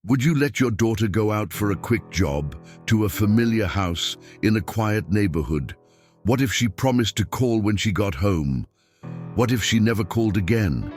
Would you let your daughter go out for a quick job to a familiar house in a quiet neighborhood? What if she promised to call when she got home? What if she never called again?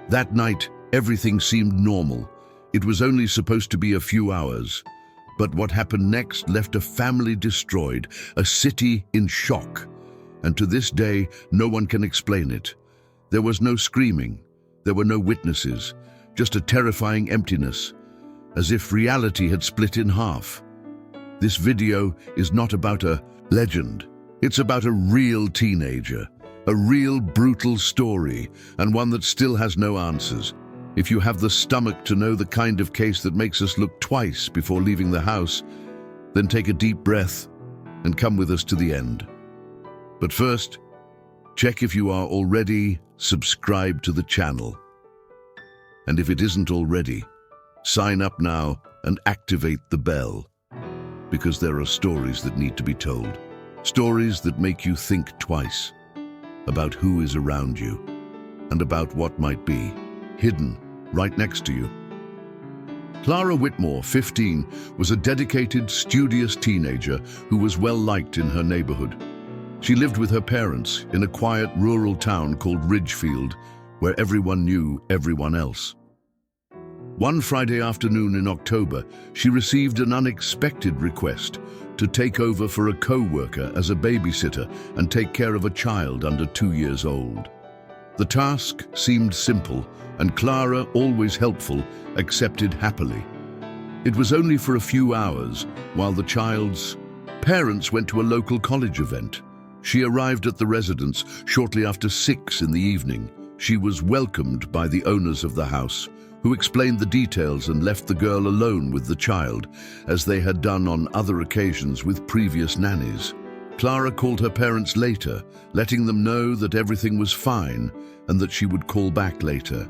That night, everything seemed normal. It was only supposed to be a few hours. But what happened next left a family destroyed, a city in shock. And to this day, no one can explain it. There was no screaming. There were no witnesses. Just a terrifying emptiness, as if reality had split in half. This video is not about a legend. It's about a real teenager, a real brutal story, and one that still has no answers. If you have the stomach to know the kind of case that makes us look twice before leaving the house, then take a deep breath and come with us to the end. But first, check if you are already subscribed to the channel. And if it isn't already, sign up now and activate the bell, because there are stories that need to be told. Stories that make you think twice about who is around you and about what might be hidden right next to you. Clara Whitmore, 15, was a dedicated, studious teenager who was well liked in her neighborhood. She lived with her parents in a quiet rural town called Ridgefield, where everyone knew everyone else. One Friday afternoon in October, she received an unexpected request to take over for a co-worker as a babysitter and take care of a child under 2 years old. The task seemed simple, and Clara, always helpful, accepted happily. It was only for a few hours, while the child's parents went to a local college event. She arrived at the residence shortly after 6 in the evening. She was welcomed by the owners of the house, who explained the details and left the girl alone with the child, as they had done on other occasions with previous nannies. Clara called her parents later, letting them know that everything was fine and that she would call back later.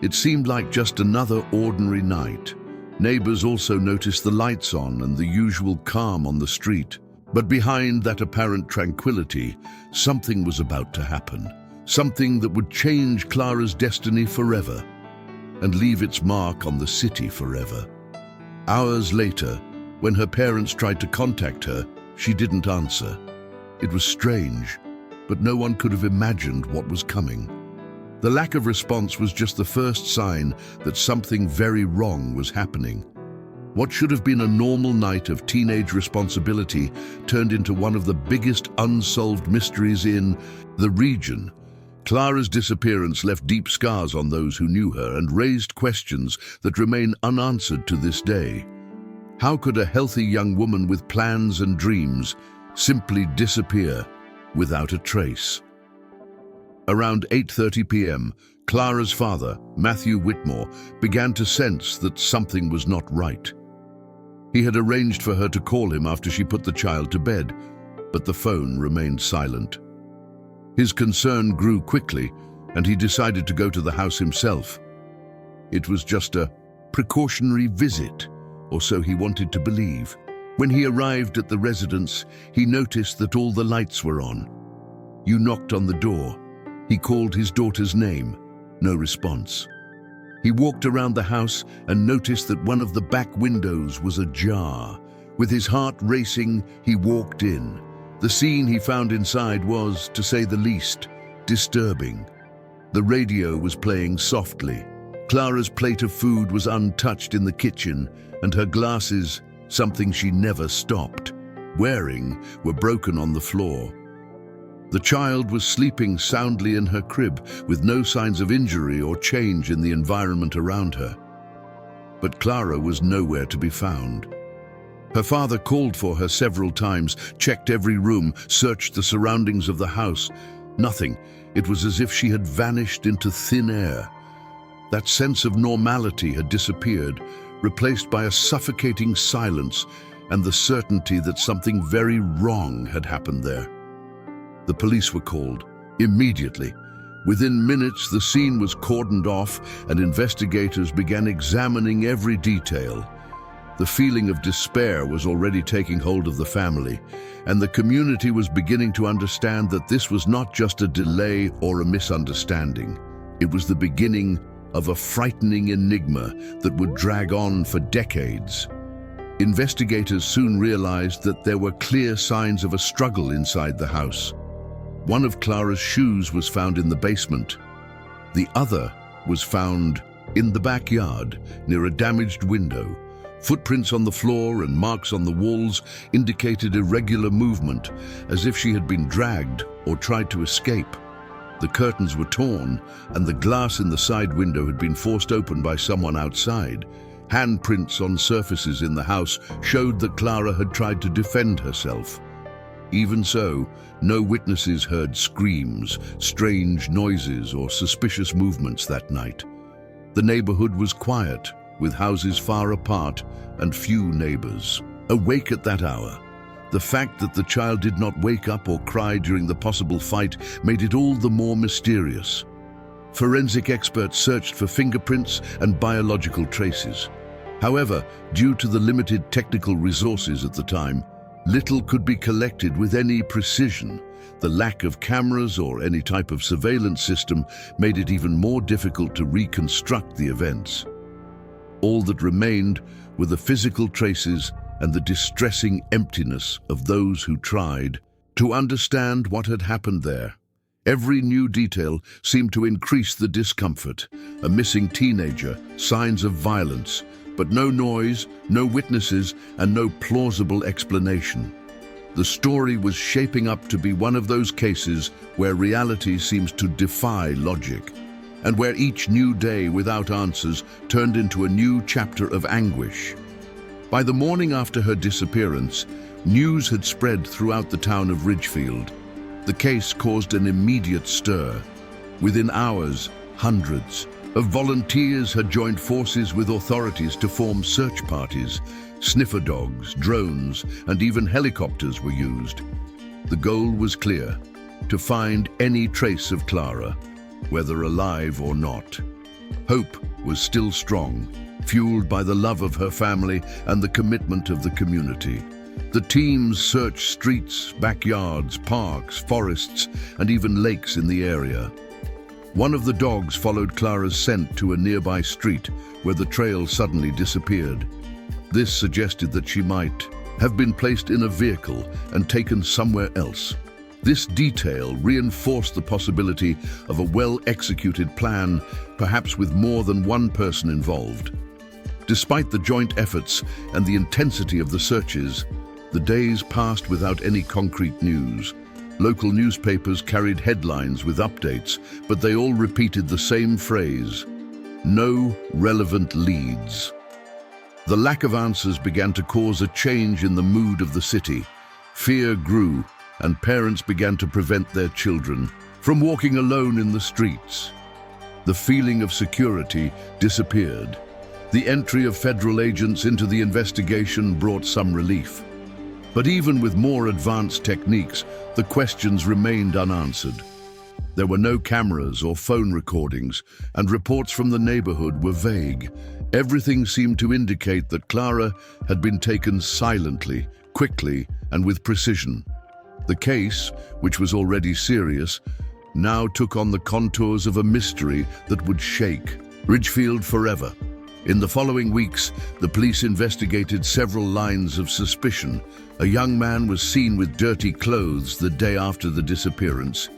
It seemed like just another ordinary night. Neighbors also noticed the lights on and the usual calm on the street. But behind that apparent tranquility, something was about to happen. Something that would change Clara's destiny forever and leave its mark on the city forever. Hours later, when her parents tried to contact her, she didn't answer. It was strange, but no one could have imagined what was coming. The lack of response was just the first sign that something very wrong was happening. What should have been a normal night of teenage responsibility turned into one of the biggest unsolved mysteries in the region. Clara's disappearance left deep scars on those who knew her and raised questions that remain unanswered to this day. How could a healthy young woman with plans and dreams simply disappear without a trace? Around 8:30 p.m., Clara's father, Matthew Whitmore, began to sense that something was not right. He had arranged for her to call him after she put the child to bed, but the phone remained silent. His concern grew quickly, and he decided to go to the house himself. It was just a precautionary visit, or so he wanted to believe. When he arrived at the residence, he noticed that all the lights were on. You knocked on the door. He called his daughter's name. No response. He walked around the house and noticed that one of the back windows was ajar. With his heart racing, he walked in. The scene he found inside was, to say the least, disturbing. The radio was playing softly. Clara's plate of food was untouched in the kitchen, and her glasses, something she never stopped wearing, were broken on the floor. The child was sleeping soundly in her crib, with no signs of injury or change in the environment around her. But Clara was nowhere to be found. Her father called for her several times, checked every room, searched the surroundings of the house. Nothing. It was as if she had vanished into thin air. That sense of normality had disappeared, replaced by a suffocating silence and the certainty that something very wrong had happened there. The police were called immediately. Within minutes, the scene was cordoned off and investigators began examining every detail. The feeling of despair was already taking hold of the family, and the community was beginning to understand that this was not just a delay or a misunderstanding. It was the beginning of a frightening enigma that would drag on for decades. Investigators soon realized that there were clear signs of a struggle inside the house. One of Clara's shoes was found in the basement. The other was found in the backyard, near a damaged window. Footprints on the floor and marks on the walls indicated irregular movement, as if she had been dragged or tried to escape. The curtains were torn, and the glass in the side window had been forced open by someone outside. Handprints on surfaces in the house showed that Clara had tried to defend herself. Even so, no witnesses heard screams, strange noises, or suspicious movements that night. The neighborhood was quiet, with houses far apart and few neighbors awake at that hour. The fact that the child did not wake up or cry during the possible fight made it all the more mysterious. Forensic experts searched for fingerprints and biological traces. However, due to the limited technical resources at the time, little could be collected with any precision. The lack of cameras or any type of surveillance system made it even more difficult to reconstruct the events. All that remained were the physical traces and the distressing emptiness of those who tried to understand what had happened there. Every new detail seemed to increase the discomfort. A missing teenager, signs of violence, but no noise, no witnesses, and no plausible explanation. The story was shaping up to be one of those cases where reality seems to defy logic, and where each new day without answers turned into a new chapter of anguish. By the morning after her disappearance, news had spread throughout the town of Ridgefield. The case caused an immediate stir. Within hours, hundreds of volunteers had joined forces with authorities to form search parties. Sniffer dogs, drones, and even helicopters were used. The goal was clear: to find any trace of Clara, whether alive or not. Hope was still strong, fueled by the love of her family and the commitment of the community. The teams searched streets, backyards, parks, forests, and even lakes in the area. One of the dogs followed Clara's scent to a nearby street where the trail suddenly disappeared. This suggested that she might have been placed in a vehicle and taken somewhere else. This detail reinforced the possibility of a well-executed plan, perhaps with more than one person involved. Despite the joint efforts and the intensity of the searches, the days passed without any concrete news. Local newspapers carried headlines with updates, but they all repeated the same phrase: no relevant leads. The lack of answers began to cause a change in the mood of the city. Fear grew, and parents began to prevent their children from walking alone in the streets. The feeling of security disappeared. The entry of federal agents into the investigation brought some relief. But even with more advanced techniques, the questions remained unanswered. There were no cameras or phone recordings, and reports from the neighborhood were vague. Everything seemed to indicate that Clara had been taken silently, quickly, and with precision. The case, which was already serious, now took on the contours of a mystery that would shake Ridgefield forever. In the following weeks, the police investigated several lines of suspicion. A young man was seen with dirty clothes the day after the disappearance.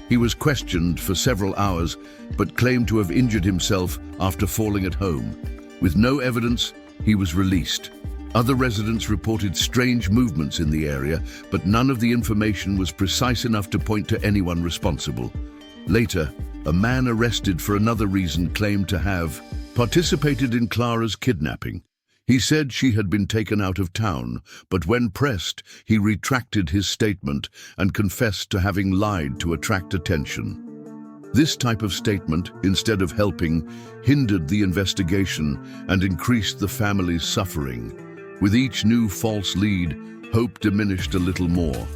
He was questioned for several hours, but claimed to have injured himself after falling at home. With no evidence, he was released. Other residents reported strange movements in the area, but none of the information was precise enough to point to anyone responsible. Later, a man arrested for another reason claimed to have participated in Clara's kidnapping. He said she had been taken out of town, but when pressed, he retracted his statement and confessed to having lied to attract attention. This type of statement, instead of helping, hindered the investigation and increased the family's suffering. With each new false lead, hope diminished a little more.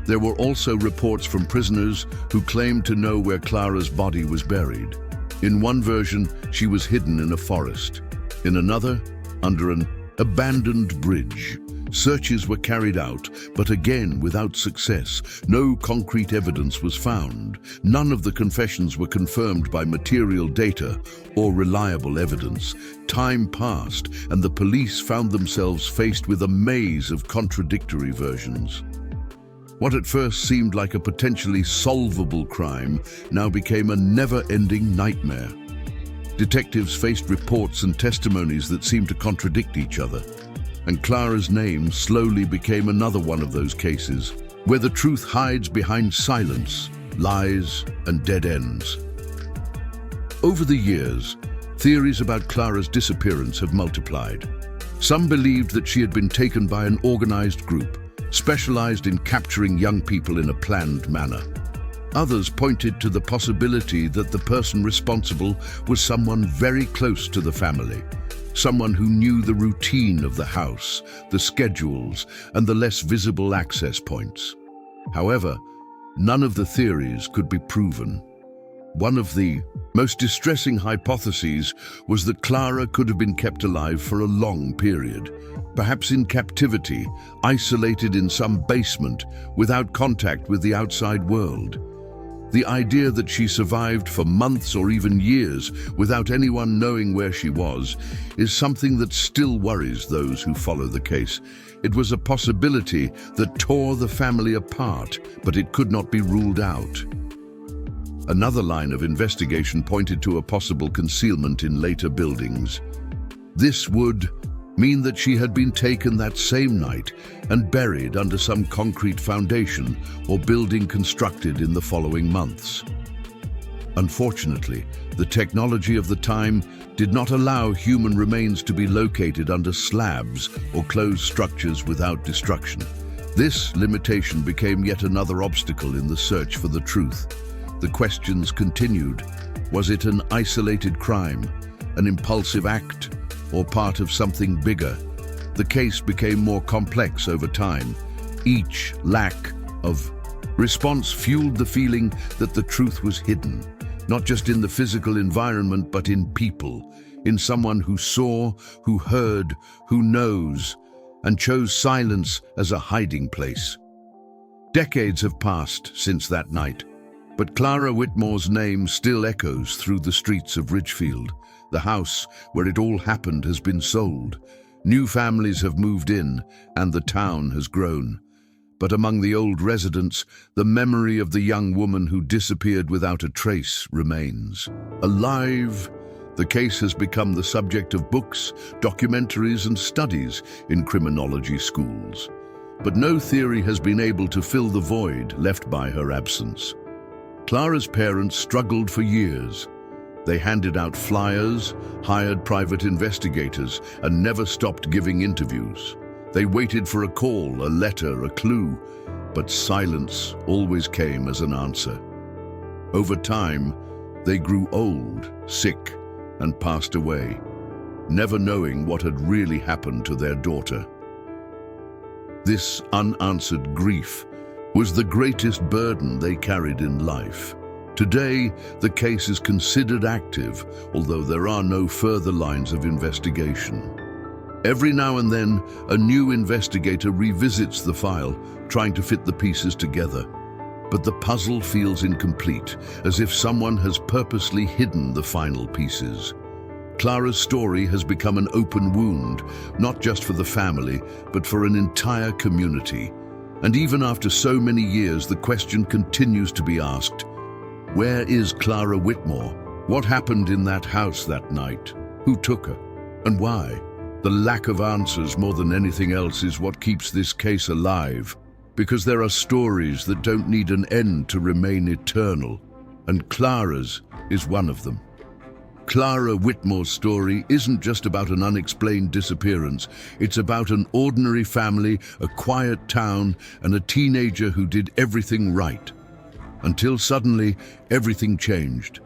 There were also reports from prisoners who claimed to know where Clara's body was buried. In one version, she was hidden in a forest. In another, under an abandoned bridge. Searches were carried out, but again without success. No concrete evidence was found. None of the confessions were confirmed by material data or reliable evidence. Time passed, and the police found themselves faced with a maze of contradictory versions. What at first seemed like a potentially solvable crime now became a never-ending nightmare. Detectives faced reports and testimonies that seemed to contradict each other. And Clara's name slowly became another one of those cases, where the truth hides behind silence, lies, and dead ends. Over the years, theories about Clara's disappearance have multiplied. Some believed that she had been taken by an organized group, specialized in capturing young people in a planned manner. Others pointed to the possibility that the person responsible was someone very close to the family, someone who knew the routine of the house, the schedules, and the less visible access points. However, none of the theories could be proven. One of the most distressing hypotheses was that Clara could have been kept alive for a long period, perhaps in captivity, isolated in some basement, without contact with the outside world. The idea that she survived for months or even years without anyone knowing where she was is something that still worries those who follow the case. It was a possibility that tore the family apart, but it could not be ruled out. Another line of investigation pointed to a possible concealment in later buildings. This would mean that she had been taken that same night and buried under some concrete foundation or building constructed in the following months. Unfortunately, the technology of the time did not allow human remains to be located under slabs or closed structures without destruction. This limitation became yet another obstacle in the search for the truth. The questions continued. Was it an isolated crime, an impulsive act, or part of something bigger? The case became more complex over time. Each lack of response fueled the feeling that the truth was hidden, not just in the physical environment, but in people, in someone who saw, who heard, who knows, and chose silence as a hiding place. Decades have passed since that night, but Clara Whitmore's name still echoes through the streets of Ridgefield. The house where it all happened has been sold. New families have moved in, and the town has grown. But among the old residents, the memory of the young woman who disappeared without a trace remains. Alive, the case has become the subject of books, documentaries, and studies in criminology schools. But no theory has been able to fill the void left by her absence. Clara's parents struggled for years. They handed out flyers, hired private investigators, and never stopped giving interviews. They waited for a call, a letter, a clue, but silence always came as an answer. Over time, they grew old, sick, and passed away, never knowing what had really happened to their daughter. This unanswered grief was the greatest burden they carried in life. Today, the case is considered active, although there are no further lines of investigation. Every now and then, a new investigator revisits the file, trying to fit the pieces together. But the puzzle feels incomplete, as if someone has purposely hidden the final pieces. Clara's story has become an open wound, not just for the family, but for an entire community. And even after so many years, the question continues to be asked: where is Clara Whitmore? What happened in that house that night? Who took her? And why? The lack of answers more than anything else is what keeps this case alive, because there are stories that don't need an end to remain eternal, and Clara's is one of them. Clara Whitmore's story isn't just about an unexplained disappearance. It's about an ordinary family, a quiet town, and a teenager who did everything right. Until suddenly, everything changed.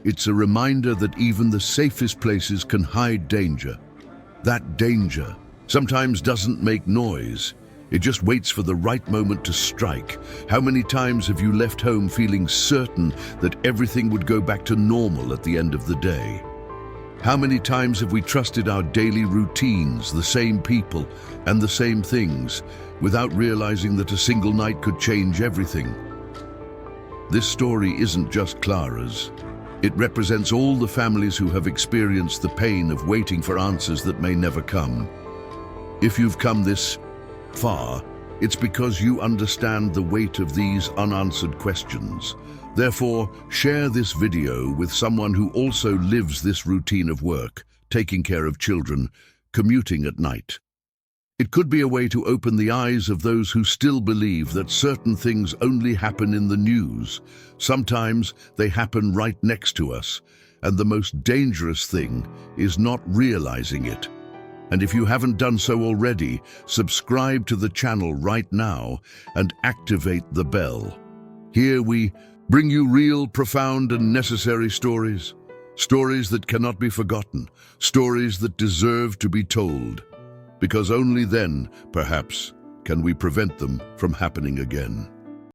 It's a reminder that even the safest places can hide danger. That danger sometimes doesn't make noise. It just waits for the right moment to strike. How many times have you left home feeling certain that everything would go back to normal at the end of the day? How many times have we trusted our daily routines, the same people, and the same things, without realizing that a single night could change everything? This story isn't just Clara's. It represents all the families who have experienced the pain of waiting for answers that may never come. If you've come this far, it's because you understand the weight of these unanswered questions. Therefore, share this video with someone who also lives this routine of work, taking care of children, commuting at night. It could be a way to open the eyes of those who still believe that certain things only happen in the news. Sometimes they happen right next to us, and the most dangerous thing is not realizing it. And if you haven't done so already, subscribe to the channel right now and activate the bell. Here we bring you real, profound, and necessary stories. Stories that cannot be forgotten. Stories that deserve to be told. Because only then, perhaps, can we prevent them from happening again.